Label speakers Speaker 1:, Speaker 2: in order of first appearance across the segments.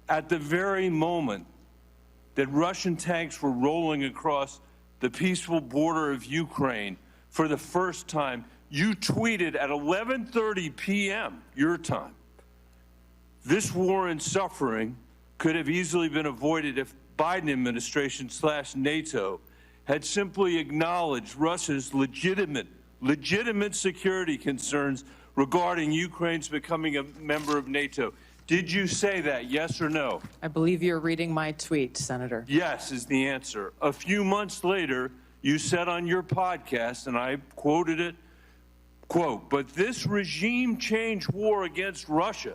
Speaker 1: at the very moment that Russian tanks were rolling across the peaceful border of Ukraine for the first time, you tweeted at 11:30 p.m. your time, "This war and suffering could have easily been avoided if Biden administration / NATO had simply acknowledged Russia's legitimate security concerns regarding Ukraine's becoming a member of NATO." Did you say that, yes or no?
Speaker 2: I believe you're reading my tweet, Senator.
Speaker 1: Yes is the answer. A few months later, you said on your podcast, and I quoted it, quote, "But this regime change war against Russia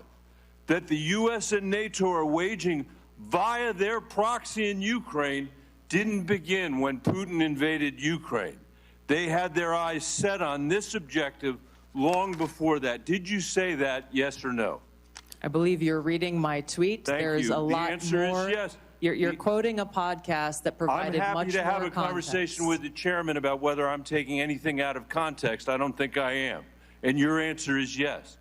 Speaker 1: that the U.S. and NATO are waging via their proxy in Ukraine didn't begin when Putin invaded Ukraine. They had their eyes set on this objective long before that." Did you say that, yes or no?
Speaker 2: I believe you're reading my tweet.
Speaker 1: Thank
Speaker 2: There's
Speaker 1: you.
Speaker 2: a lot
Speaker 1: the answer
Speaker 2: more.
Speaker 1: Is yes.
Speaker 2: You're quoting a podcast that provided much more
Speaker 1: I'm happy to have a
Speaker 2: context.
Speaker 1: conversation with the chairman about whether I'm taking anything out of context. I don't think I am. And your answer is yes.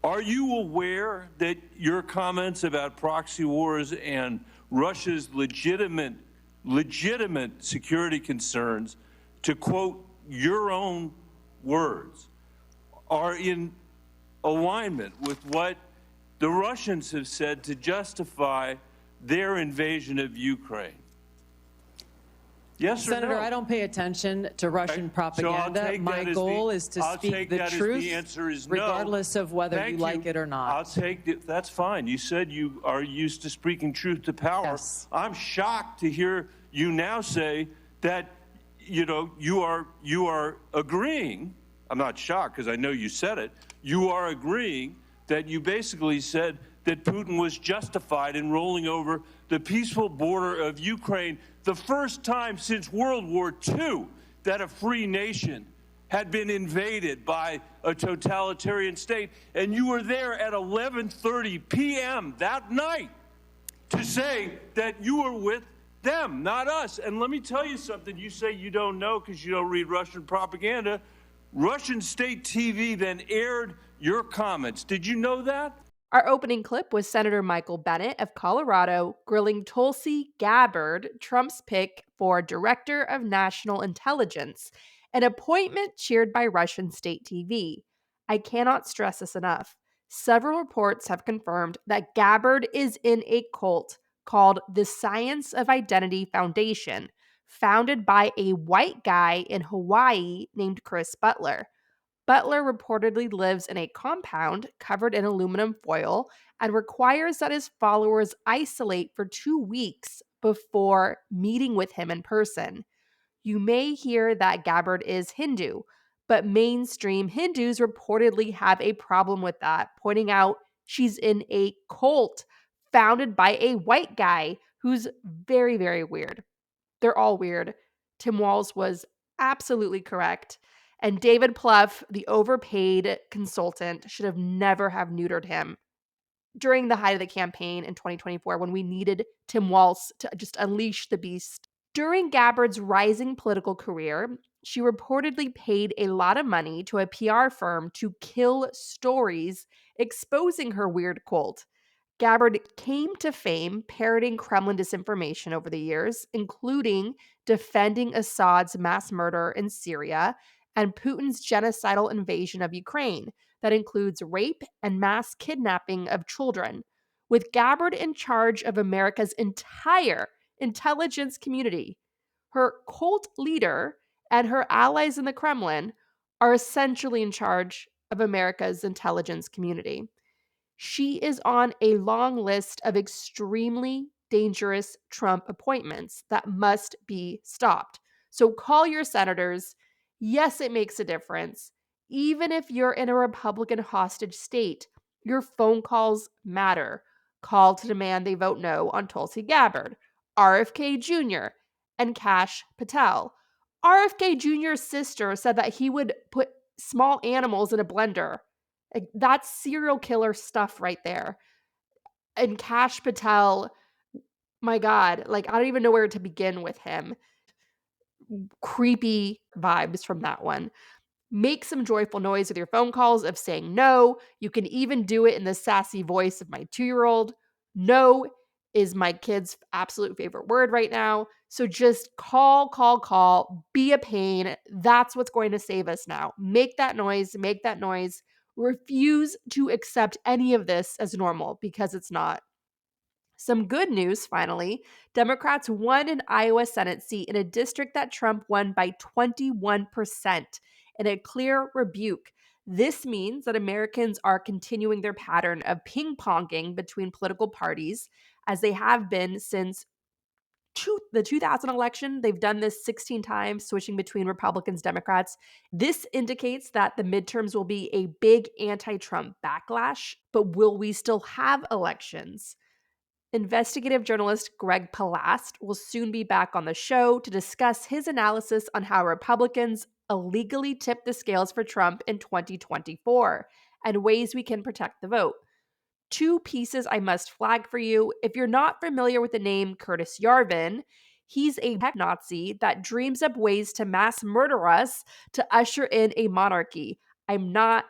Speaker 1: Are you aware that your comments about proxy wars and Russia's legitimate security concerns, to quote your own words, are in alignment with what the Russians have said to justify their invasion of Ukraine? Yes or
Speaker 2: Senator,
Speaker 1: no?
Speaker 2: I don't pay attention to Russian propaganda. My goal is to speak the truth,
Speaker 1: the answer is
Speaker 2: regardless
Speaker 1: no.
Speaker 2: of whether
Speaker 1: Thank
Speaker 2: you like it or not.
Speaker 1: I'll take it. That's fine. You said you are used to speaking truth to power.
Speaker 2: Yes.
Speaker 1: I'm shocked to hear you now say that, you are agreeing. I'm not shocked because I know you said it. You are agreeing that you basically said that Putin was justified in rolling over the peaceful border of Ukraine, the first time since World War II that a free nation had been invaded by a totalitarian state. And you were there at 11:30 p.m. that night to say that you were with them, not us. And let me tell you something. You say you don't know because you don't read Russian propaganda. Russian state TV then aired your comments. Did you know that?
Speaker 3: Our opening clip was Senator Michael Bennet of Colorado grilling Tulsi Gabbard, Trump's pick for Director of National Intelligence, an appointment cheered by Russian state TV. I cannot stress this enough. Several reports have confirmed that Gabbard is in a cult called the Science of Identity Foundation, founded by a white guy in Hawaii named Chris Butler. Butler reportedly lives in a compound covered in aluminum foil and requires that his followers isolate for 2 weeks before meeting with him in person. You may hear that Gabbard is Hindu, but mainstream Hindus reportedly have a problem with that, pointing out she's in a cult founded by a white guy who's very, very weird. They're all weird. Tim Walz was absolutely correct. And David Plouffe, the overpaid consultant, should have never have neutered him during the height of the campaign in 2024 when we needed Tim Walz to just unleash the beast. During Gabbard's rising political career, she reportedly paid a lot of money to a PR firm to kill stories exposing her weird cult. Gabbard came to fame parroting Kremlin disinformation over the years, including defending Assad's mass murder in Syria and Putin's genocidal invasion of Ukraine that includes rape and mass kidnapping of children. With Gabbard in charge of America's entire intelligence community, her cult leader and her allies in the Kremlin are essentially in charge of America's intelligence community. She is on a long list of extremely dangerous Trump appointments that must be stopped. So call your senators. Yes, it makes a difference. Even if you're in a Republican hostage state, your phone calls matter. Call to demand they vote no on Tulsi Gabbard, RFK Jr., and Kash Patel. RFK Jr.'s sister said that he would put small animals in a blender. Like, that's serial killer stuff right there. And Kash Patel, my God, I don't even know where to begin with him. Creepy vibes from that one. Make some joyful noise with your phone calls of saying no. You can even do it in the sassy voice of my 2-year-old. No is my kid's absolute favorite word right now. So just call, be a pain. That's what's going to save us now. Make that noise, make that noise. Refuse to accept any of this as normal because it's not. Some good news, finally. Democrats won an Iowa Senate seat in a district that Trump won by 21% in a clear rebuke. This means that Americans are continuing their pattern of ping-ponging between political parties as they have been since the 2000 election. They've done this 16 times, switching between Republicans, Democrats. This indicates that the midterms will be a big anti-Trump backlash, but will we still have elections? Investigative journalist Greg Palast will soon be back on the show to discuss his analysis on how Republicans illegally tipped the scales for Trump in 2024 and ways we can protect the vote. Two pieces I must flag for you. If you're not familiar with the name Curtis Yarvin, he's a tech Nazi that dreams up ways to mass murder us to usher in a monarchy. I'm not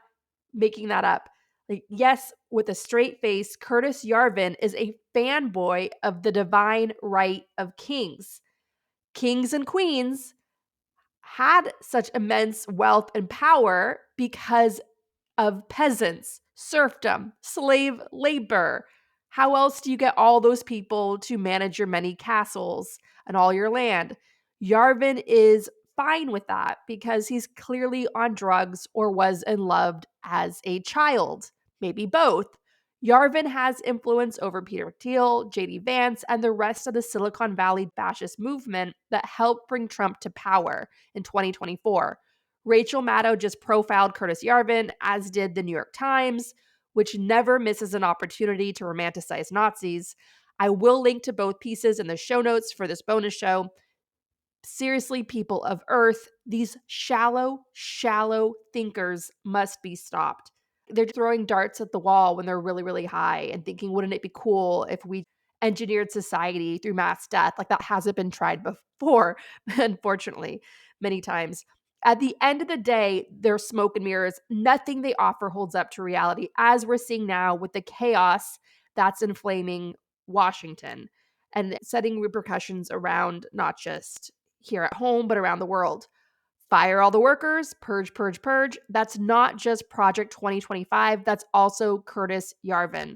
Speaker 3: making that up. Like, yes, with a straight face, Curtis Yarvin is a fanboy of the divine right of kings. Kings and queens had such immense wealth and power because of peasants, serfdom, slave labor. How else do you get all those people to manage your many castles and all your land? Yarvin is fine with that because he's clearly on drugs or was in love as a child, maybe both. Yarvin has influence over Peter Thiel, J.D. Vance, and the rest of the Silicon Valley fascist movement that helped bring Trump to power in 2024. Rachel Maddow just profiled Curtis Yarvin, as did the New York Times, which never misses an opportunity to romanticize Nazis. I will link to both pieces in the show notes for this bonus show. Seriously, people of Earth, these shallow thinkers must be stopped. They're throwing darts at the wall when they're really, really high and thinking, wouldn't it be cool if we engineered society through mass death? Like, that hasn't been tried before, unfortunately, many times. At the end of the day, they're smoke and mirrors. Nothing they offer holds up to reality, as we're seeing now with the chaos that's inflaming Washington and setting repercussions around not just here at home, but around the world. Fire all the workers, purge, purge, purge. That's not just Project 2025. That's also Curtis Yarvin.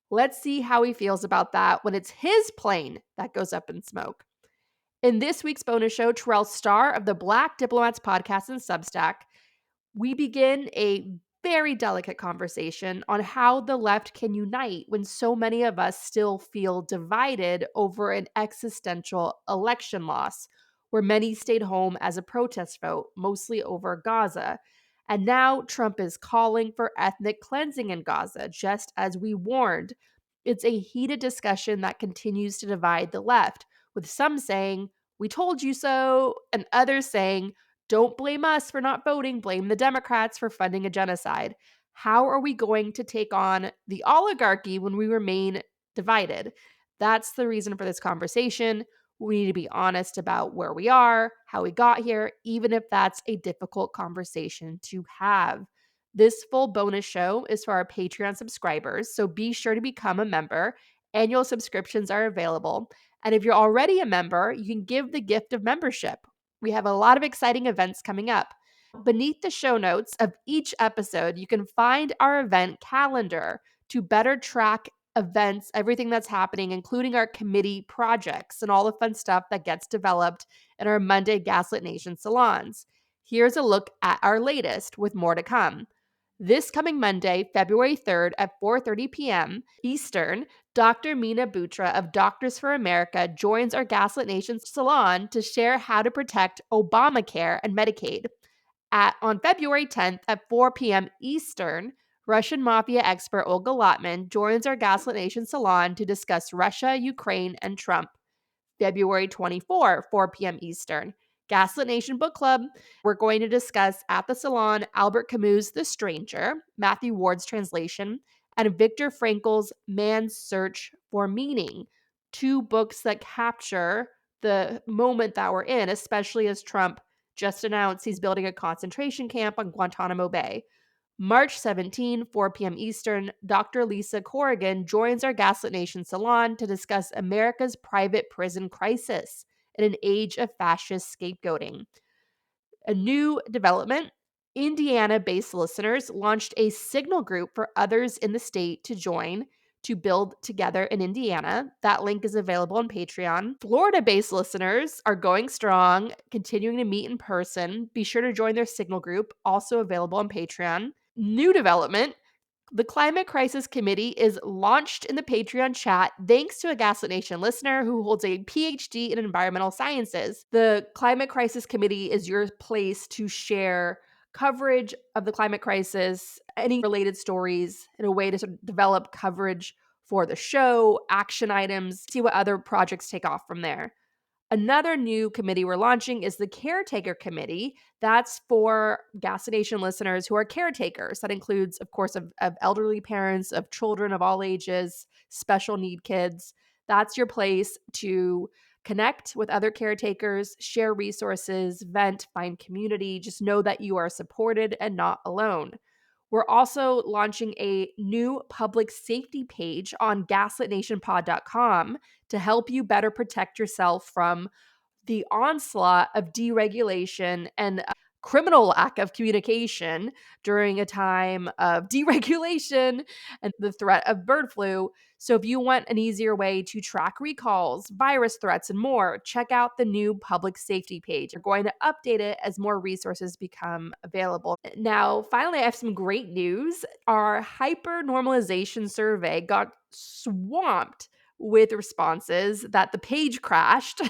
Speaker 3: Let's see how he feels about that when it's his plane that goes up in smoke. In this week's bonus show, Terrell Starr of the Black Diplomats podcast and Substack, we begin a very delicate conversation on how the left can unite when so many of us still feel divided over an existential election loss, where many stayed home as a protest vote, mostly over Gaza. And now Trump is calling for ethnic cleansing in Gaza, just as we warned. It's a heated discussion that continues to divide the left, with some saying, "We told you so," and others saying, "Don't blame us for not voting, blame the Democrats for funding a genocide." How are we going to take on the oligarchy when we remain divided? That's the reason for this conversation. We need to be honest about where we are, how we got here, even if that's a difficult conversation to have. This full bonus show is for our Patreon subscribers, so be sure to become a member. Annual subscriptions are available. And if you're already a member, you can give the gift of membership. We have a lot of exciting events coming up. Beneath the show notes of each episode, you can find our event calendar to better track events, everything that's happening, including our committee projects and all the fun stuff that gets developed in our Monday Gaslit Nation salons. Here's a look at our latest, with more to come. This coming Monday, February 3rd at 4:30 p.m. Eastern, Dr. Meena Butra of Doctors for America joins our Gaslit Nation salon to share how to protect Obamacare and Medicaid. On February 10th at 4 p.m. Eastern, Russian mafia expert Olga Lotman joins our Gaslit Nation salon to discuss Russia, Ukraine, and Trump. February 24, 4 p.m. Eastern, Gaslit Nation Book Club. We're going to discuss at the salon Albert Camus' The Stranger, Matthew Ward's translation, and Viktor Frankl's Man's Search for Meaning, two books that capture the moment that we're in, especially as Trump just announced he's building a concentration camp on Guantanamo Bay. March 17, 4 p.m. Eastern, Dr. Lisa Corrigan joins our Gaslit Nation salon to discuss America's private prison crisis in an age of fascist scapegoating. A new development, Indiana-based listeners launched a signal group for others in the state to join to build together in Indiana. That link is available on Patreon. Florida-based listeners are going strong, continuing to meet in person. Be sure to join their signal group, also available on Patreon. New development, the Climate Crisis Committee is launched in the Patreon chat thanks to a Gaslit Nation listener who holds a PhD in environmental sciences. The Climate Crisis Committee is your place to share coverage of the climate crisis, any related stories, in a way to sort of develop coverage for the show, action items, see what other projects take off from there. Another new committee we're launching is the Caretaker Committee. That's for Gaslit Nation listeners who are caretakers. That includes, of course, of elderly parents, of children of all ages, special need kids. That's your place to connect with other caretakers, share resources, vent, find community. Just know that you are supported and not alone. We're also launching a new public safety page on gaslitnationpod.com to help you better protect yourself from the onslaught of deregulation and criminal lack of communication during a time of deregulation and the threat of bird flu. So if you want an easier way to track recalls, virus threats, and more, check out the new public safety page. We're going to update it as more resources become available. Now, finally, I have some great news. Our hyper-normalization survey got swamped with responses that the page crashed.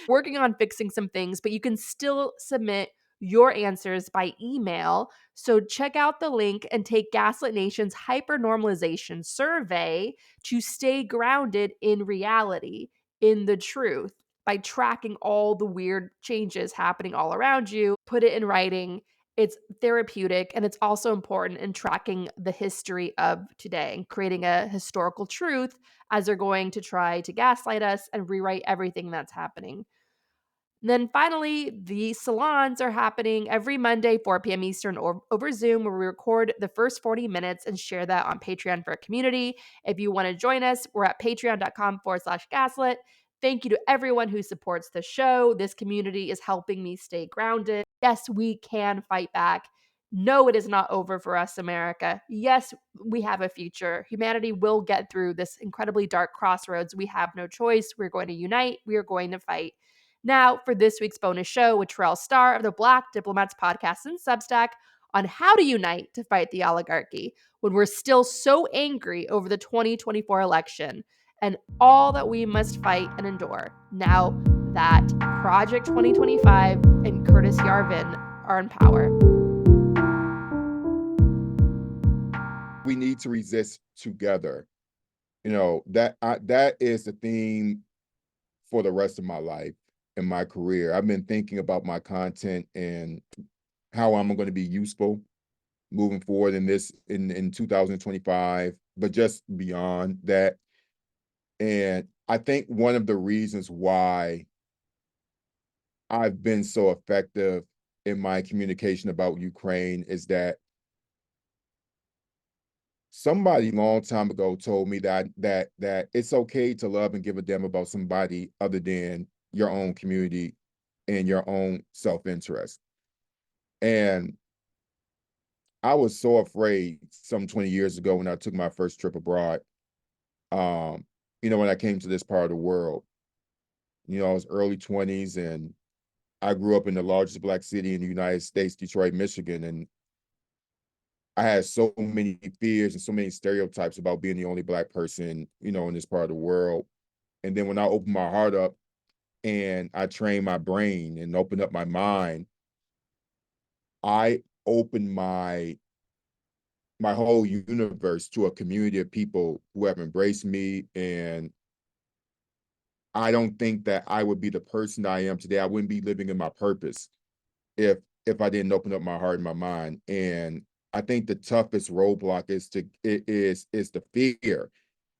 Speaker 3: Working on fixing some things, but you can still submit your answers by email. So check out the link and take Gaslit Nation's hypernormalization survey to stay grounded in reality, in the truth, by tracking all the weird changes happening all around you. Put it in writing. It's therapeutic, and it's also important in tracking the history of today and creating a historical truth as they're going to try to gaslight us and rewrite everything that's happening. And then finally, the salons are happening every Monday, 4 p.m. Eastern, or over Zoom, where we record the first 40 minutes and share that on Patreon for a community. If you want to join us, we're at patreon.com/gaslit. Thank you to everyone who supports the show. This community is helping me stay grounded. Yes, we can fight back. No, it is not over for us, America. Yes, we have a future. Humanity will get through this incredibly dark crossroads. We have no choice. We're going to unite. We are going to fight. Now, for this week's bonus show with Terrell Starr of the Black Diplomats podcast and Substack on how to unite to fight the oligarchy when we're still so angry over the 2024 election and all that we must fight and endure now that Project 2025 and Curtis Yarvin are in power.
Speaker 4: We need to resist together. You know, that is the theme for the rest of my life and my career. I've been thinking about my content and how I'm going to be useful moving forward in 2025, but just beyond that. And I think one of the reasons why I've been so effective in my communication about Ukraine is that somebody a long time ago told me that it's okay to love and give a damn about somebody other than your own community and your own self-interest. And I was so afraid some 20 years ago when I took my first trip abroad, when I came to this part of the world. I was early 20s and I grew up in the largest Black city in the United States, Detroit, Michigan. And I had so many fears and so many stereotypes about being the only Black person, in this part of the world. And then when I opened my heart up and I trained my brain and opened up my mind, I opened my whole universe to a community of people who have embraced me. And I don't think that I would be the person I am today. I wouldn't be living in my purpose if I didn't open up my heart and my mind. And I think the toughest roadblock is the fear,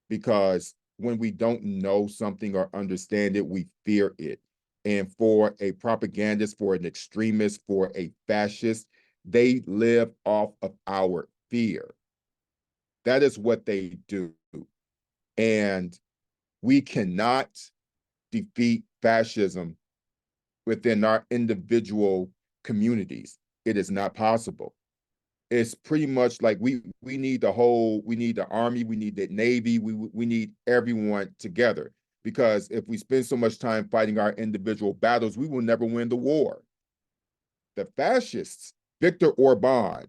Speaker 4: because when we don't know something or understand it, we fear it. And for a propagandist, for an extremist, for a fascist, They live off of our fear. That is what they do. And we cannot defeat fascism within our individual communities. It is not possible. It's pretty much like we need the army, we need the navy, we need everyone together, because if we spend so much time fighting our individual battles, we will never win the war. The fascists, Viktor Orban,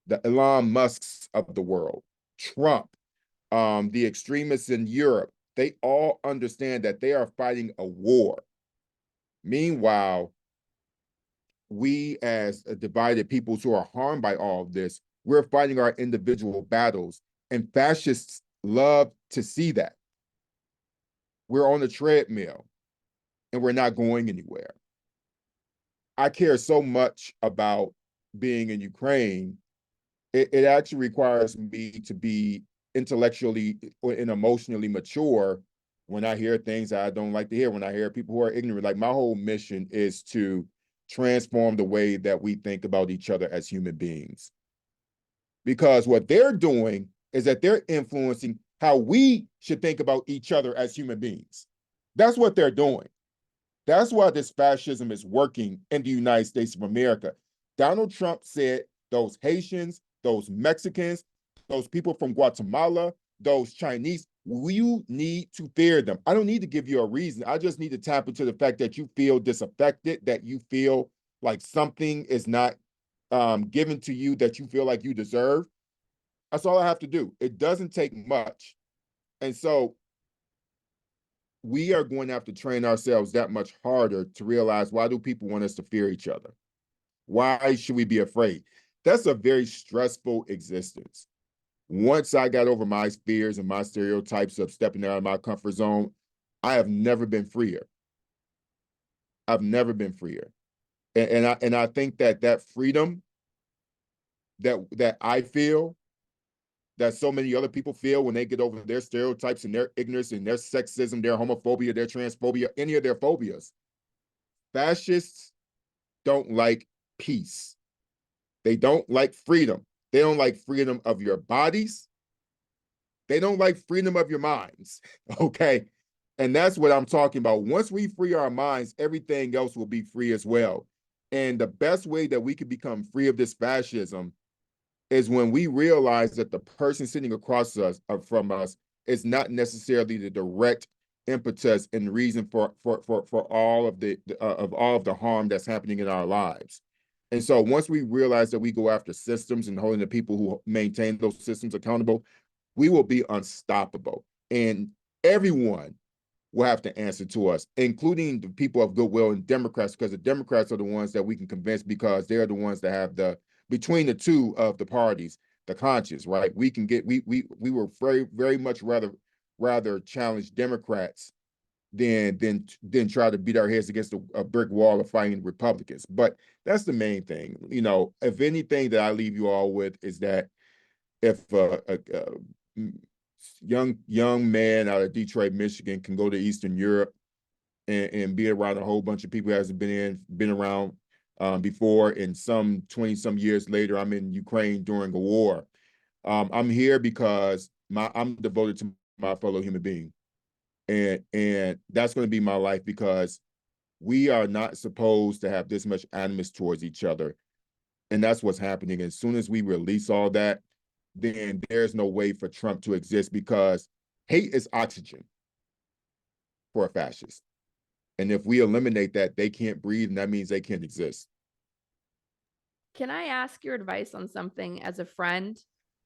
Speaker 4: the Elon Musks of the world, Trump, the extremists in Europe, they all understand that they are fighting a war. Meanwhile, we as divided peoples who are harmed by all of this, we're fighting our individual battles, and fascists love to see that. We're on the treadmill and we're not going anywhere. I care so much about being in Ukraine. It actually requires me to be intellectually and emotionally mature when I hear things that I don't like to hear, when I hear people who are ignorant. Like, my whole mission is to transform the way that we think about each other as human beings. Because what they're doing is that they're influencing how we should think about each other as human beings. That's what they're doing. That's why this fascism is working in the United States of America. Donald Trump said those Haitians, those Mexicans, those people from Guatemala, those Chinese, you need to fear them. I don't need to give you a reason. I just need to tap into the fact that you feel disaffected, that you feel like something is not given to you that you feel like you deserve. That's all I have to do. It doesn't take much. And so we are going to have to train ourselves that much harder to realize, why do people want us to fear each other? Why should we be afraid? That's a very stressful existence. Once I got over my fears and my stereotypes of stepping out of my comfort zone, I have never been freer. I've never been freer. And I think that freedom that I feel, that so many other people feel when they get over their stereotypes and their ignorance and their sexism, their homophobia, their transphobia, any of their phobias. Fascists don't like peace. They don't like freedom. They don't like freedom of your bodies. They don't like freedom of your minds, okay? And that's what I'm talking about. Once we free our minds, everything else will be free as well. And the best way that we can become free of this fascism is when we realize that the person sitting across us from us is not necessarily the direct impetus and reason for all of the harm that's happening in our lives. And so once we realize that we go after systems and holding the people who maintain those systems accountable, we will be unstoppable. And everyone will have to answer to us, including the people of goodwill and Democrats, because the Democrats are the ones that we can convince, because they're the ones that have between the two of the parties, the conscience, right? We were very much rather challenge Democrats than try to beat our heads against a brick wall of fighting Republicans. But that's the main thing. If anything that I leave you all with is that if a young man out of Detroit, Michigan can go to Eastern Europe and be around a whole bunch of people who hasn't been around before, and some 20-some years later, I'm in Ukraine during a war. I'm here because I'm devoted to my fellow human being. And that's going to be my life, because we are not supposed to have this much animus towards each other. And that's what's happening. As soon as we release all that, then there's no way for Trump to exist, because hate is oxygen for a fascist. And if we eliminate that, they can't breathe, and that means they can't exist.
Speaker 3: Can I ask your advice on something as a friend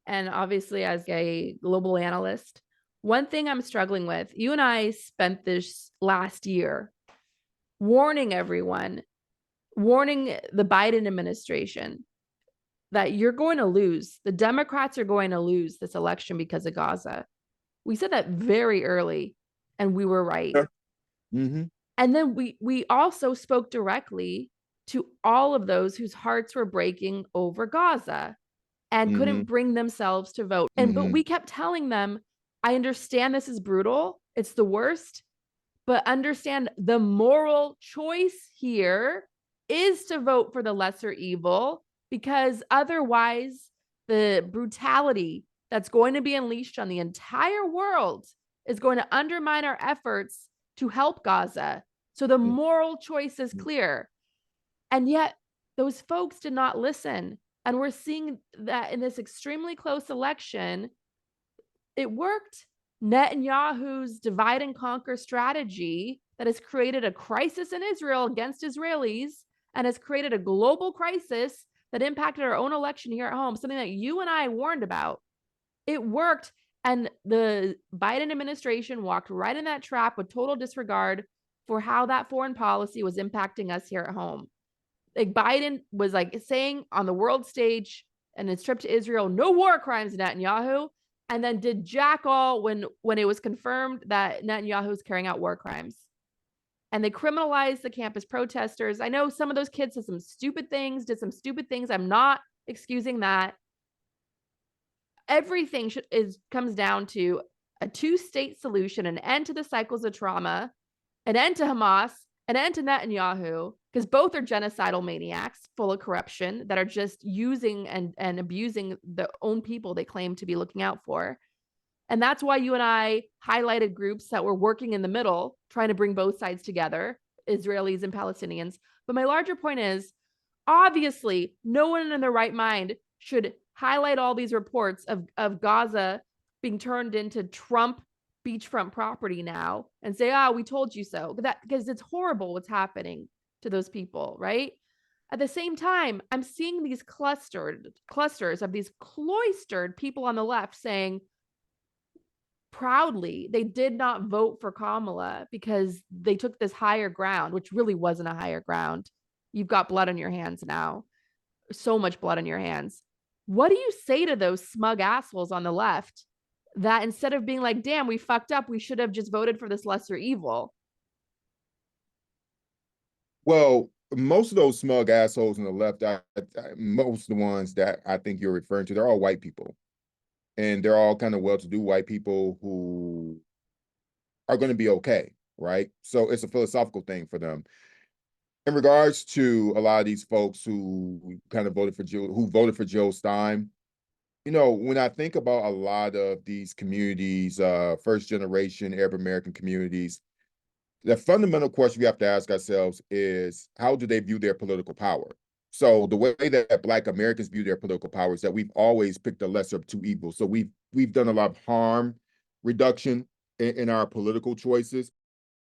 Speaker 3: and obviously as a global analyst? One thing I'm struggling with, you and I spent this last year warning everyone, warning the Biden administration that you're going to lose. The Democrats are going to lose this election because of Gaza. We said that very early, and we were right.
Speaker 4: Mm-hmm.
Speaker 3: And then we also spoke directly to all of those whose hearts were breaking over Gaza and couldn't bring themselves to vote. But we kept telling them, I understand this is brutal. It's the worst, but understand the moral choice here is to vote for the lesser evil because otherwise the brutality that's going to be unleashed on the entire world is going to undermine our efforts to help Gaza. So the moral choice is clear. And yet those folks did not listen. And we're seeing that in this extremely close election, it worked. Netanyahu's divide and conquer strategy that has created a crisis in Israel against Israelis and has created a global crisis that impacted our own election here at home, something that you and I warned about. It worked. And the Biden administration walked right in that trap with total disregard for how that foreign policy was impacting us here at home. Like Biden was like saying on the world stage and his trip to Israel, no war crimes, Netanyahu, and then did jack all when it was confirmed that Netanyahu was carrying out war crimes. And they criminalized the campus protesters. I know some of those kids did some stupid things. I'm not excusing that. Everything comes down to a two-state solution, an end to the cycles of trauma, an end to Hamas, an end to Netanyahu, because both are genocidal maniacs full of corruption that are just using and abusing the own people they claim to be looking out for. And that's why you and I highlighted groups that were working in the middle, trying to bring both sides together, Israelis and Palestinians. But my larger point is, obviously, no one in their right mind should highlight all these reports of Gaza being turned into Trump beachfront property now and say, we told you so. Because it's horrible what's happening to those people, right? At the same time, I'm seeing these clusters of these cloistered people on the left saying proudly they did not vote for Kamala because they took this higher ground, which really wasn't a higher ground. You've got blood on your hands now. So much blood on your hands. What do you say to those smug assholes on the left that instead of being like, damn, we fucked up, we should have just voted for this lesser evil?
Speaker 4: Well, most of those smug assholes on the left, most of the ones that I think you're referring to, they're all white people. And they're all kind of well-to-do white people who are going to be okay, right? So it's a philosophical thing for them. In regards to a lot of these folks who kind of voted for Joe Stein, when I think about a lot of these communities, first generation Arab American communities, the fundamental question we have to ask ourselves is, how do they view their political power? So the way that Black Americans view their political power is that we've always picked the lesser of two evils. So we've done a lot of harm reduction in our political choices.